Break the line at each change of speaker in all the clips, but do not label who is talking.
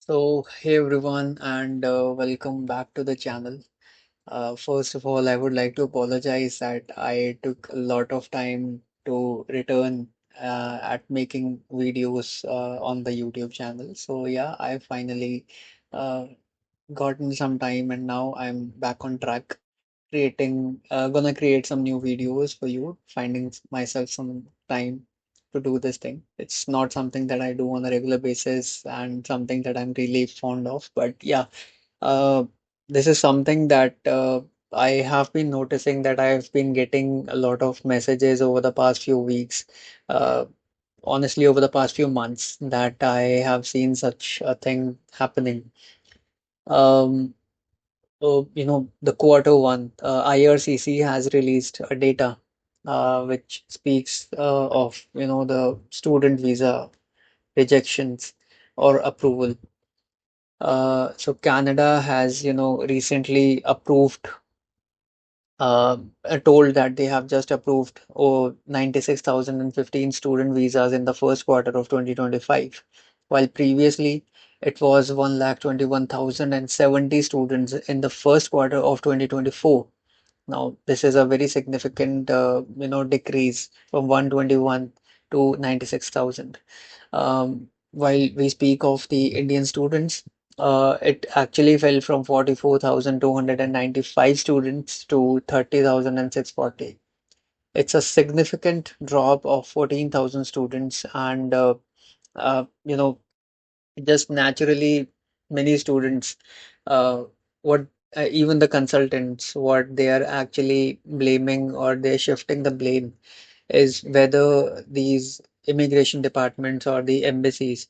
Hey everyone, and welcome back to the channel. First of all, I would like to apologize that I took a lot of time to return at making videos on the YouTube channel. So, yeah, I finally uh, gotten some time, and now I'm back on track gonna create some new videos for you, finding myself some time to do this thing. It's not something that I do on a regular basis and something that I'm really fond of, but yeah, uh, this is something that I have been noticing that I've been getting a lot of messages over the past few weeks, uh, honestly over the past few months, that I have seen such a thing happening. Um, the quarter one, IRCC has released a data which speaks of, the student visa rejections or approval. So Canada has, recently told that they have just approved 96,015 student visas in the first quarter of 2025, while previously it was 121,070 students in the first quarter of 2024. Now, this is a very significant, decrease from 121 to 96,000. While we speak of the Indian students, it actually fell from 44,295 students to 30,640. It's a significant drop of 14,000 students, and uh, you know, just naturally, many students, uh, what even the consultants, what they are actually blaming or they're shifting the blame is whether these immigration departments or the embassies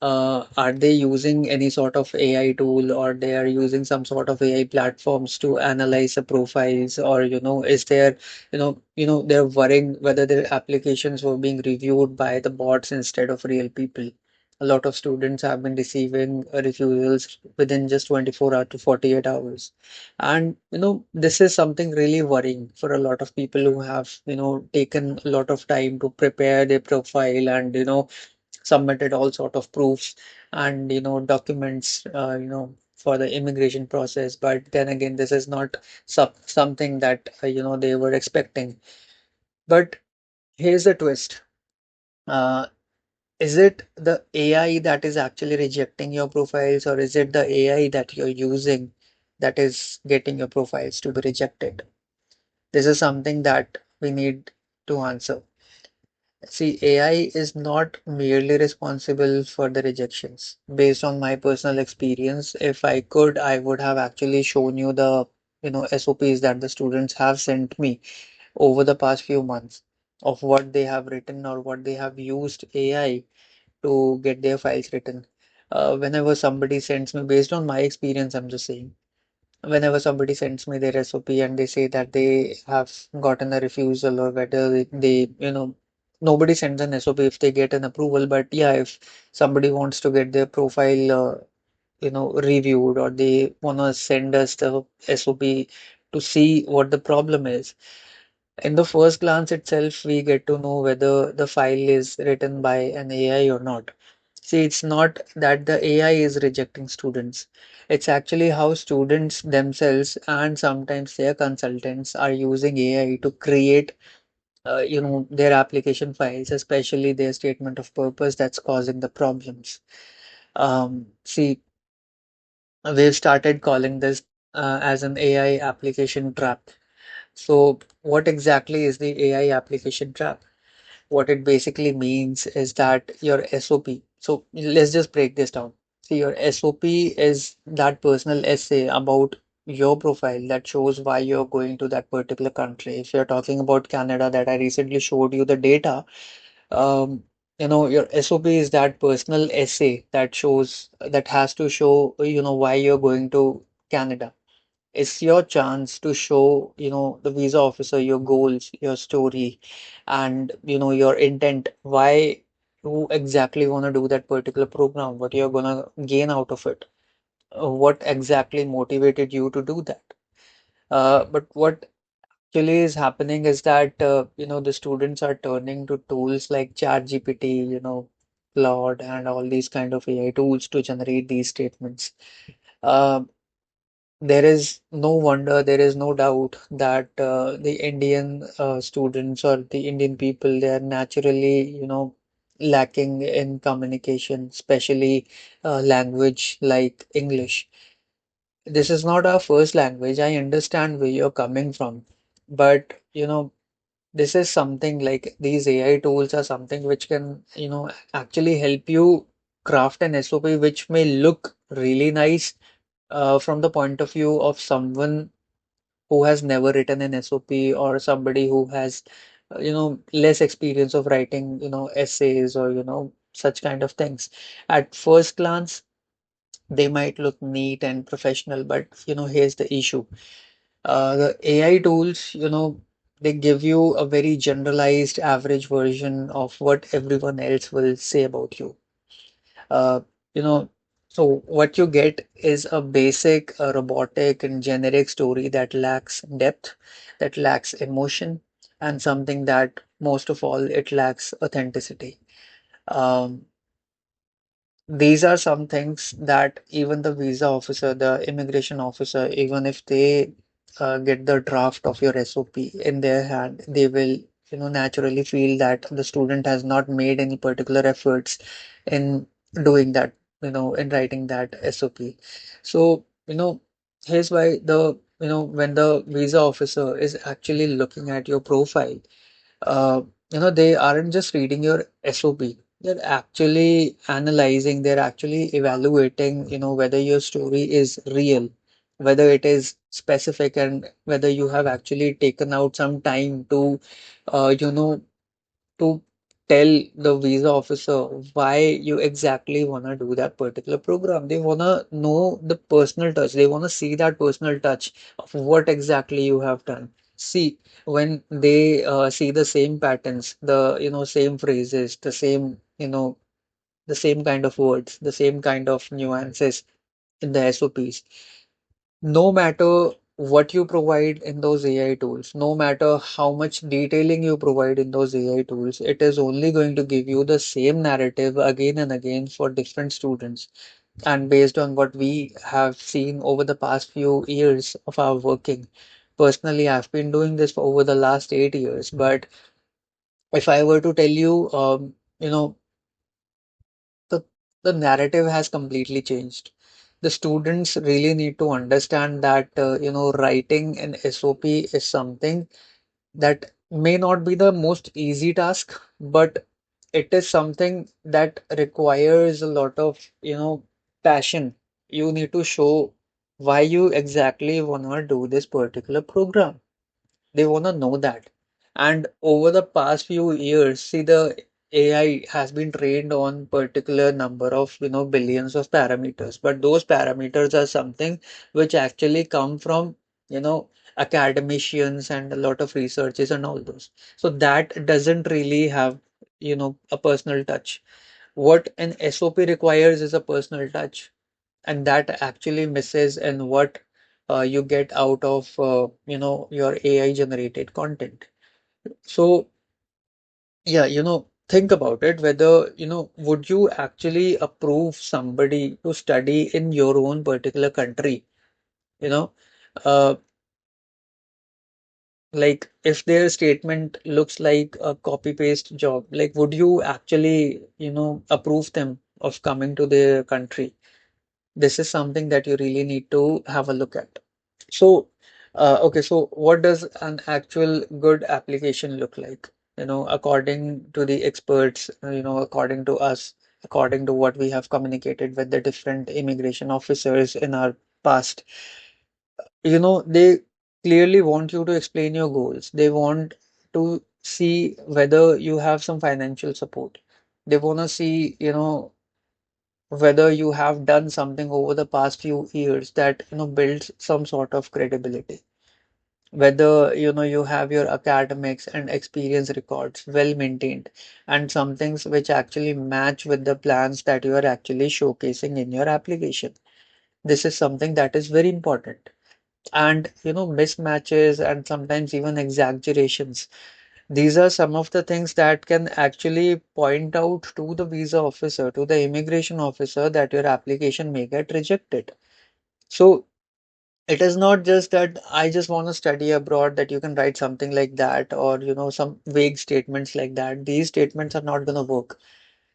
are they using any sort of AI tool, or they are using some sort of AI platforms to analyze the profiles, or is there, they're worrying whether their applications were being reviewed by the bots instead of real people. A lot of students have been receiving refusals within just 24 hours to 48 hours. And this is something really worrying for a lot of people who have, taken a lot of time to prepare their profile and, submitted all sort of proofs and documents for the immigration process. But then again, this is not something that they were expecting. But here's the twist. uh, is it the AI that is actually rejecting your profiles, or is it the AI that you're using that is getting your profiles to be rejected? This is something that we need to answer. See, AI is not merely responsible for the rejections. Based on my personal experience, if I could, I would have actually shown you the, SOPs that the students have sent me over the past few months of what they have written or what they have used AI to get their files written. Whenever somebody sends me, based on my experience, I'm just saying, whenever somebody sends me their SOP and they say that they have gotten a refusal, or whether they, nobody sends an SOP if they get an approval. But yeah, if somebody wants to get their profile, reviewed, or they want to send us the SOP to see what the problem is. In the first glance itself, we get to know whether the file is written by an AI or not. See, it's not that the AI is rejecting students. It's actually how students themselves and sometimes their consultants are using AI to create, their application files, especially their statement of purpose, that's causing the problems. See, we've started calling this as an AI application trap. So, what exactly is the AI application trap? What it basically means is that your SOP. So let's just break this down. See, your SOP is that personal essay about your profile that shows why you're going to that particular country. If you're talking about Canada, that I recently showed you the data, um, your SOP is that personal essay that shows, that has to show, why you're going to Canada. It's your chance to show, the visa officer your goals, your story, and your intent, why you exactly want to do that particular program, what you're gonna gain out of it, what exactly motivated you to do that. But what actually is happening is that the students are turning to tools like ChatGPT, Claude, and all these kind of AI tools to generate these statements. Uh, there is no wonder, there is no doubt that the Indian students or the Indian people, they are naturally, lacking in communication, especially language like English. This is not our first language. I understand where you're coming from, but this is something like these AI tools are something which can, actually help you craft an SOP which may look really nice from the point of view of someone who has never written an SOP, or somebody who has, less experience of writing, essays, or, such kind of things. At first glance, they might look neat and professional, but, here's the issue. The AI tools, they give you a very generalized average version of what everyone else will say about you. Uh, you know, so what you get is a basic, robotic and generic story that lacks depth, that lacks emotion, and something that most of all, it lacks authenticity. Um, these are some things that even the visa officer, the immigration officer, even if they get the draft of your SOP in their hand, they will, naturally feel that the student has not made any particular efforts in doing that, in writing that SOP. So, here's why when the visa officer is actually looking at your profile, uh, they aren't just reading your SOP. They're actually analyzing, they're actually evaluating, whether your story is real, whether it is specific, and whether you have actually taken out some time to, uh, you know, to tell the visa officer why you exactly want to do that particular program. They want to know the personal touch. They want to see that personal touch of what exactly you have done. See, when they see the same patterns, the, same phrases, the same kind of words, the same kind of nuances in the SOPs, no matter what you provide in those AI tools, no matter how much detailing you provide in those AI tools, it is only going to give you the same narrative again and again for different students. And based on what we have seen over the past few years of our working, personally, I've been doing this for over the last 8 years. But if I were to tell you, the the narrative has completely changed. The students really need to understand that writing an SOP is something that may not be the most easy task, but it is something that requires a lot of passion. You need to show why you exactly wanna do this particular program. They want to know that. And over the past few years, see, the AI has been trained on particular number of, billions of parameters. But those parameters are something which actually come from, academicians and a lot of researches and all those. So that doesn't really have, a personal touch. What an SOP requires is a personal touch, and that actually misses in what you get out of your AI generated content. So yeah, think about it, whether would you actually approve somebody to study in your own particular country, you know uh, like if their statement looks like a copy paste job, like would you actually approve them of coming to their country? This is something that you really need to have a look at. So, okay, so what does an actual good application look like? According to the experts, according to us, according to what we have communicated with the different immigration officers in our past, they clearly want you to explain your goals. They want to see whether you have some financial support. They want to see, whether you have done something over the past few years that builds some sort of credibility, whether you have your academics and experience records well maintained, and some things which actually match with the plans that you are actually showcasing in your application. This is something that is very important. And mismatches and sometimes even exaggerations, These are some of the things that can actually point out to the visa officer, to the immigration officer, that your application may get rejected. So it is not just that I just want to study abroad, that you can write something like that, or some vague statements like that. These statements are not going to work.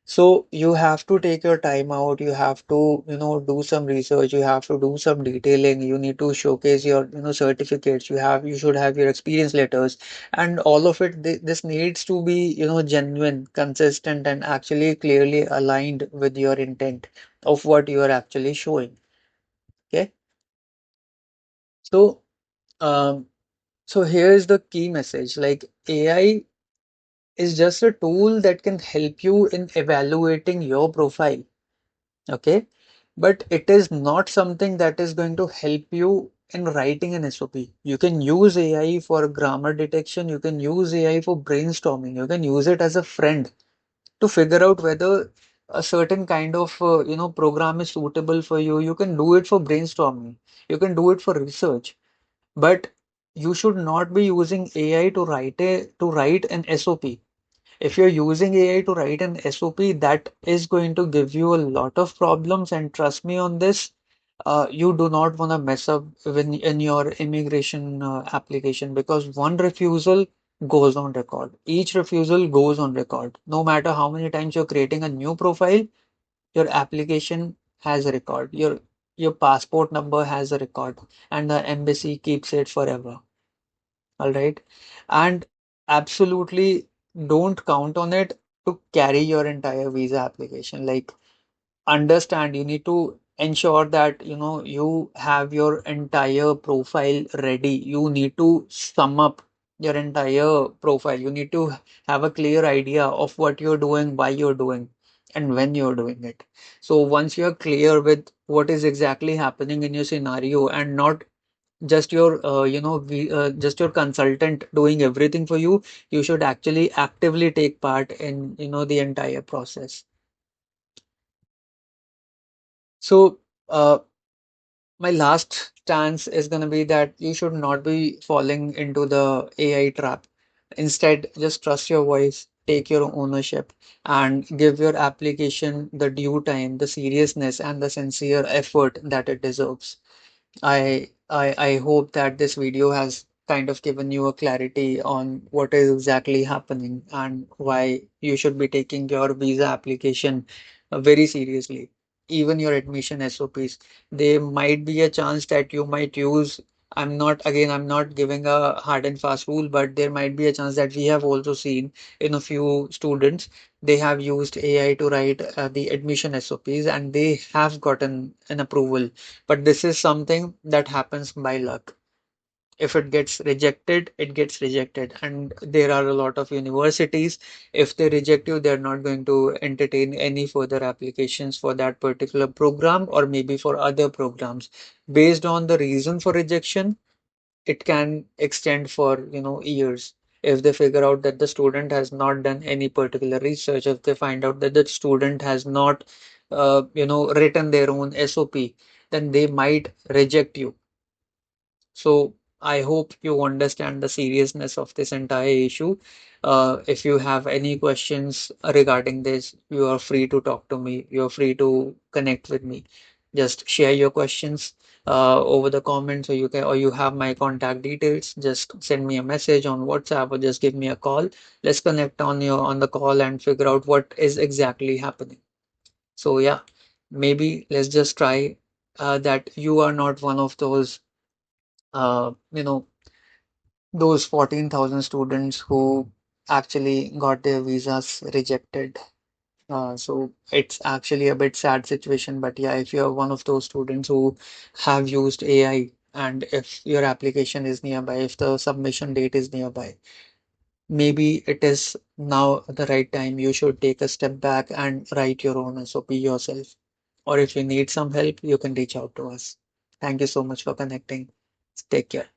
So you have to take your time out. You have to, do some research. You have to do some detailing. You need to showcase your, certificates. You should have your experience letters, and all of it. This needs to be, genuine, consistent, and actually clearly aligned with your intent of what you are actually showing. Okay. So, um, so here's the key message. Like, AI is just a tool that can help you in evaluating your profile. Okay. But it is not something that is going to help you in writing an SOP. You can use AI for grammar detection. You can use AI for brainstorming. You can use it as a friend to figure out whether a certain kind of program is suitable for you. You can do it for brainstorming. You can do it for research. But you should not be using AI to write an SOP. If you're using AI to write an SOP, that is going to give you a lot of problems. And trust me on this, you do not want to mess up in your immigration application, because one refusal goes on record. Each refusal goes on record. No matter how many times you're creating a new profile, your application has a record. Your passport number has a record, and the embassy keeps it forever. All right. And absolutely don't count on it to carry your entire visa application. Like, understand, you need to ensure that you have your entire profile ready. You need to sum up your entire profile. You need to have a clear idea of what you're doing, why you're doing, and when you're doing it. So once you're clear with what is exactly happening in your scenario, and not just your just your consultant doing everything for you, you should actually actively take part in the entire process. So my last stance is going to be that you should not be falling into the AI trap. Instead, just trust your voice, take your ownership, and give your application the due time, the seriousness, and the sincere effort that it deserves. I hope that this video has kind of given you a clarity on what is exactly happening and why you should be taking your visa application very seriously. Even your admission SOPs, there might be a chance that you might use. I'm not giving a hard and fast rule, but there might be a chance that we have also seen in a few students, they have used AI to write the admission SOPs, and they have gotten an approval. But this is something that happens by luck. If it gets rejected, it gets rejected. And there are a lot of universities, if they reject you, they're not going to entertain any further applications for that particular program, or maybe for other programs. Based on the reason for rejection, it can extend for, years. If they figure out that the student has not done any particular research, if they find out that the student has not, written their own SOP, then they might reject you. So I hope you understand the seriousness of this entire issue. If you have any questions regarding this, you are free to talk to me. You're free to connect with me. Just share your questions over the comments, or you have my contact details. Just send me a message on WhatsApp, or just give me a call. Let's connect on the call and figure out what is exactly happening. So yeah, maybe let's just try that you are not one of those uh, you know, those 14,000 students who actually got their visas rejected. So it's actually a bit sad situation, but yeah, if you're one of those students who have used AI, and if your application is nearby, if the submission date is nearby, maybe it is now the right time. You should take a step back and write your own SOP yourself. Or if you need some help, you can reach out to us. Thank you so much for connecting. Take care.